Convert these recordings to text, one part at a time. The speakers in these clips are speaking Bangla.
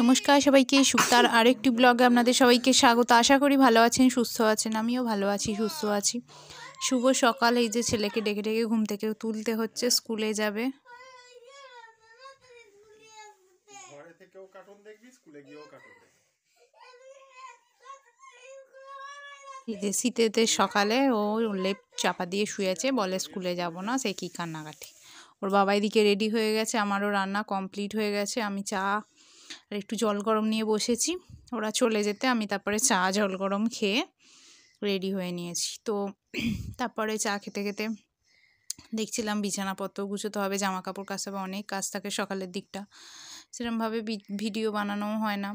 নমস্কার সবাইকে, সুক্তার আরেকটি ব্লগে আপনাদের সবাইকে স্বাগত। আশা করি ভালো আছেন, সুস্থ আছেন। আমিও ভালো আছি, সুস্থ আছি। শুভ সকাল। এই যে ছেলেকে ডেকে ডেকে ঘুম থেকে তুলতে হচ্ছে, স্কুলে যাবে। এই যে শীতেতে সকালে ও লেপ চাপা দিয়ে শুয়েছে, বলে স্কুলে যাব না, সে কি কান্নাকাটি। ওর বাবা এদিকে রেডি হয়ে গেছে, আমারও রান্না কমপ্লিট হয়ে গেছে। আমি চা আর একটু জল গরম নিয়ে বসেছি। ওরা চলে যেতে আমি তারপরে চা জল গরম খেয়ে রেডি হয়ে নিয়েছি। তো তারপরে চা খেতে খেতে দেখছিলাম বিছানাপত্র গুছোতে হবে, জামা কাপড় কাচতে, অনেক কাজ থাকে সকালের দিকটা, সেরকমভাবে ভিডিও বানানোও হয় না।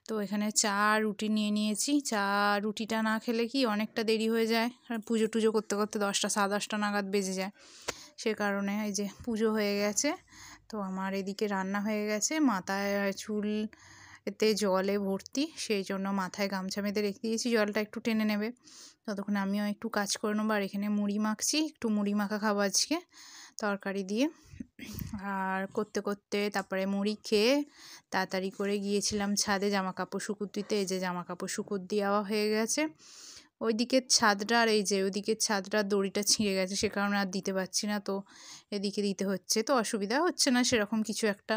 তো এখানে চা রুটি নিয়ে নিয়েছি। চা রুটিটা না খেলে কি অনেকটা দেরি হয়ে যায়, আর পুজো টুজো করতে করতে 10টা 10:30 নাগাদ বেজে যায়। সে কারণে এই যে পুজো হয়ে গেছে, তো আমার এদিকে রান্না হয়ে গেছে। মাথায় চুল এতে জলে ভর্তি, সেই জন্য মাথায় গামছা বেঁধে রেখে দিয়েছি, জলটা একটু টেনে নেবে। ততক্ষণ আমিও একটু কাজ করে নেবো। আর এখানে মুড়ি মাখছি, একটু মুড়ি মাখা খাবো আজকে তরকারি দিয়ে। আর করতে করতে তারপরে মুড়ি খেয়ে তাড়াতাড়ি করে গিয়েছিলাম ছাদে জামা কাপড় শুকুর দিতে। এই যে জামা কাপড় শুকুর দেওয়া হয়ে গেছে। ওই দিকের ছাদটা আর এই যে ওইদিকের ছাদটার দড়িটা ছিঁড়ে গেছে, সে কারণে আর দিতে পারছি না। তো এদিকে দিতে হচ্ছে, তো অসুবিধা হচ্ছে না সেরকম কিছু একটা।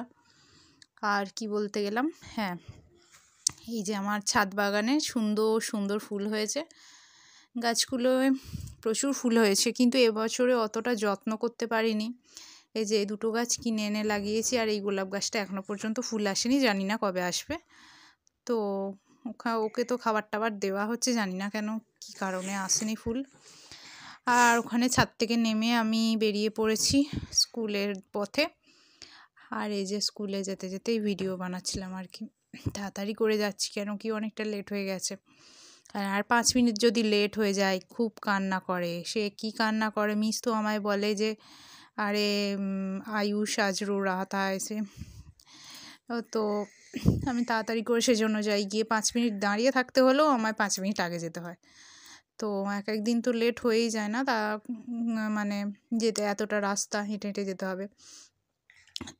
আর কি বলতে গেলাম, হ্যাঁ, এই যে আমার ছাদ বাগানে সুন্দর সুন্দর ফুল হয়েছে। গাছগুলোয় প্রচুর ফুল হয়েছে, কিন্তু এবছরে অতটা যত্ন করতে পারিনি। এই যে এই দুটো গাছ কিনে এনে লাগিয়েছি, আর এই গোলাপ গাছটা এখনও পর্যন্ত ফুল আসেনি, জানি না কবে আসবে। তো ওকে তো খাবার টাবার দেওয়া হচ্ছে, জানি না কেন কি কারণে আসেনি ফুল। আর ওখানে ছাদ থেকে নেমে আমি বেরিয়ে পড়েছি স্কুলের পথে। আর এই যে স্কুলে যেতে যেতেই ভিডিও বানাচ্ছিলাম আর কি। তাড়াতাড়ি করে যাচ্ছি, কেন কি অনেকটা লেট হয়ে গেছে। আর 5 মিনিট যদি লেট হয়ে যায় খুব কান্না করে। সে কি কান্না করে, মিস তো আমায় বলে যে আরে আয়ুষ আজ रो रहा था ऐसे। তো আমি তাড়াতাড়ি করে সেজন্য যাই, গিয়ে 5 মিনিট দাঁড়িয়ে থাকতে হলেও আমায় 5 মিনিট আগে যেতে হয়। তো এক এক দিন তো লেট হয়েই যায় না, তা মানে যেতে এতটা রাস্তা হেঁটে হেঁটে যেতে হবে।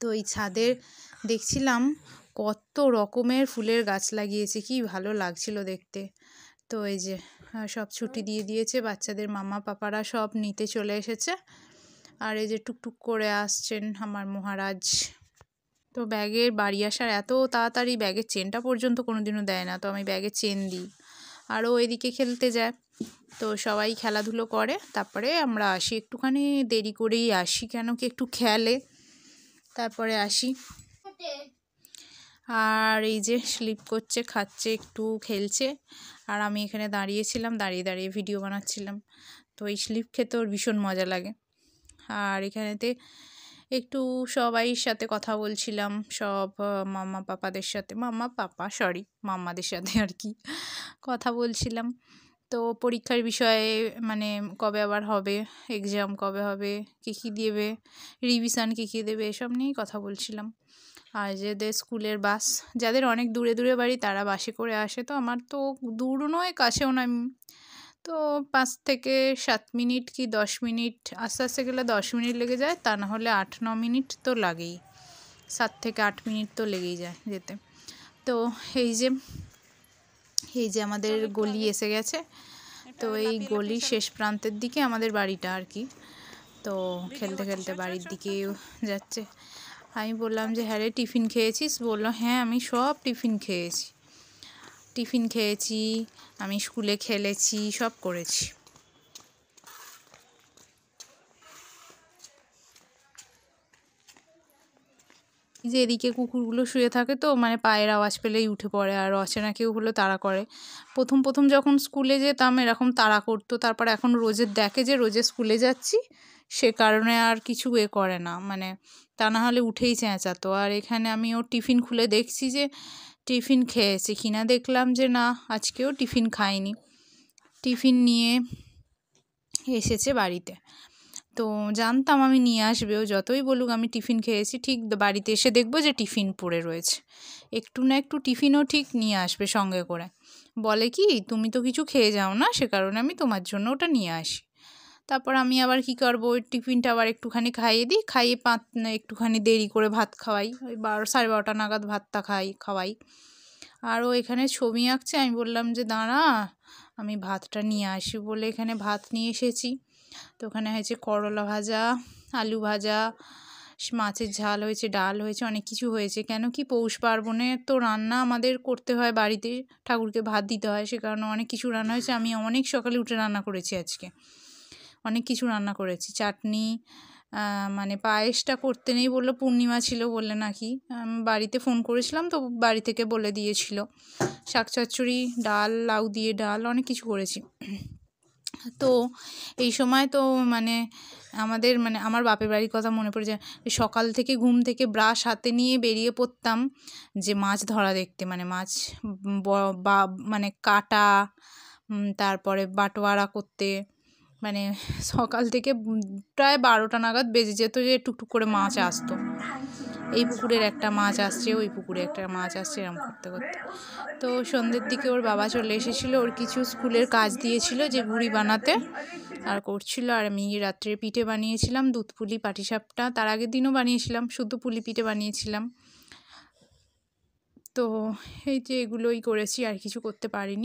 তো এই ছাদে দেখছিলাম কত রকমের ফুলের গাছ লাগিয়েছে, কি ভালো লাগছিল দেখতে। তো এই যে সব ছুটি দিয়ে দিয়েছে, বাচ্চাদের মামা পাপারা সব নিতে চলে এসেছে। আর এই যে টুকটুক করে আসছেন আমার মহারাজ। তো ব্যাগের বাড়ি আসার এত তাড়াতাড়ি, ব্যাগের চেনটা পর্যন্ত কোনোদিনও দেয় না, তো আমি ব্যাগের চেন দিই। আরও এদিকে খেলতে যায়, তো সবাই খেলাধুলো করে, তারপরে আমরা আসি। একটুখানি দেরি করেই আসি, কেন কি একটু খেলে তারপরে আসি। আর এই যে স্লিপ করছে, খাচ্ছে, একটু খেলছে, আর আমি এখানে দাঁড়িয়েছিলাম, দাঁড়িয়ে দাঁড়িয়ে ভিডিও বানাচ্ছিলাম। তো এই স্লিপ খেতে ওর ভীষণ মজা লাগে। আর এখানেতে একটু সবাইয়ের সাথে কথা বলছিলাম, সব মাম্মা পাপাদের সাথে, মাম্মাদের সাথে আর কি কথা বলছিলাম। তো পরীক্ষার বিষয়ে, মানে কবে আবার হবে, এক্সাম কবে হবে, কী কী দেবে, রিভিশন কী কী দেবে, এসব নিয়েই কথা বলছিলাম। আর যাদের স্কুলের বাস, যাদের অনেক দূরে দূরে বাড়ি, তারা বাসে করে আসে। তো আমার তো দূরও নয় কাছেও নয়, তো 5 থেকে 7 মিনিট কি 10 মিনিট, আস্তে আস্তে গেলে 10 মিনিট লেগে যায়, তা না হলে 8-9 মিনিট তো লাগেই, 7 থেকে 8 মিনিট তো লেগেই যায় যেতে। তো এই যে আমাদের গলি এসে গেছে। তো এই গলির শেষ প্রান্তের দিকে আমাদের বাড়িটা আর কি। তো খেলতে খেলতে বাড়ির দিকেও যাচ্ছে। আমি বললাম যে হ্যাঁ রে, টিফিন খেয়েছিস? বললো হ্যাঁ, আমি সব টিফিন খেয়েছি, আমি স্কুলে খেলেছি, সব করেছি। যে এদিকে কুকুরগুলো শুয়ে থাকে, তো মানে পায়ের আওয়াজ পেলেই উঠে পড়ে, আর অচেনা কেউ হলে তাড়া করে। প্রথম যখন স্কুলে যেতাম এরকম তাড়া করতো, তারপর এখন রোজের দেখে যে রোজে স্কুলে যাচ্ছি, সে কারণে আর কিছু করে না, মানে তা না হলে উঠেই চেঁচাতো। আর এখানে আমি ওর টিফিন খুলে দেখছি যে টিফিন খেয়েছে কিনা, দেখলাম যে না, আজকেও টিফিন খায়নি। টিফিন নিয়ে এসেছে বাড়িতে। তো জানতাম আমি নিয়ে আসবে, ও যতই বলুক আমি টিফিন খেয়েছি, ঠিক বাড়িতে এসে দেখবো যে টিফিন পড়ে রয়েছে। একটু না একটু টিফিনও ঠিক নিয়ে আসবে সঙ্গে করে, বলে কি তুমি তো কিছু খেয়ে যাও না, সে কারণে আমি তোমার জন্য ওটা নিয়ে আসি। তারপর আমি আবার কি করবো, ওই টিফিনটা আবার একটুখানি খাইয়ে দিই, খাইয়ে একটুখানি দেরি করে ভাত খাওয়াই, ওই 12 সাড়ে 12টা নাগাদ ভাতটা খাওয়াই। আর ও এখানে ছবি আঁকছে, আমি বললাম যে দাঁড়া আমি ভাতটা নিয়ে আসি বলে এখানে ভাত নিয়ে এসেছি। তো ওখানে হয়েছে করলা ভাজা, আলু ভাজা, মাছের ঝাল হয়েছে, ডাল হয়েছে, অনেক কিছু হয়েছে। কেন কি পৌষ পার্বণে তো রান্না আমাদের করতে হয়, বাড়িতে ঠাকুরকে ভাত দিতে হয়, সে কারণে অনেক কিছু রান্না হয়েছে। আমি অনেক সকালে উঠে রান্না করেছি, আজকে অনেক কিছু রান্না করেছি। চাটনি, মানে পায়েসটা করতে নেই বললো, পূর্ণিমা ছিল বলে নাকি। বাড়িতে ফোন করেছিলাম তো বাড়ি থেকে বলে দিয়েছিল। শাক চচ্চড়ি, ডাল, লাউ দিয়ে ডাল, অনেক কিছু করেছি। তো এই সময় তো মানে আমার বাপের বাড়ির কথা মনে পড়ে যায়। সকাল থেকে ঘুম থেকে ব্রাশ হাতে নিয়ে বেরিয়ে পড়তাম যে মাছ ধরা দেখতে, মানে মাছ মানে কাটা, তারপরে বাটোয়ারা করতে, মানে সকাল থেকে প্রায় 12টা নাগাদ বেজে যেত যে টুকটুক করে মাছ আসতো। এই পুকুরের একটা মাছ আসছে, ওই পুকুরে একটা মাছ আসছে, এরকম করতে করতে। তো সন্ধ্যের দিকে ওর বাবা চলে এসেছিলো, ওর কিছু স্কুলের কাজ দিয়েছিল যে গুঁড়ি বানাতে, আর করছিল। আর আমি রাত্রে পিঠে বানিয়েছিলাম, দুধ পুলি, পাটিসাপটা, তার আগের দিনও বানিয়েছিলাম, শুধু পুলি পিঠে বানিয়েছিলাম। তো এই যে এগুলোই করেছি, আর কিছু করতে পারিনি।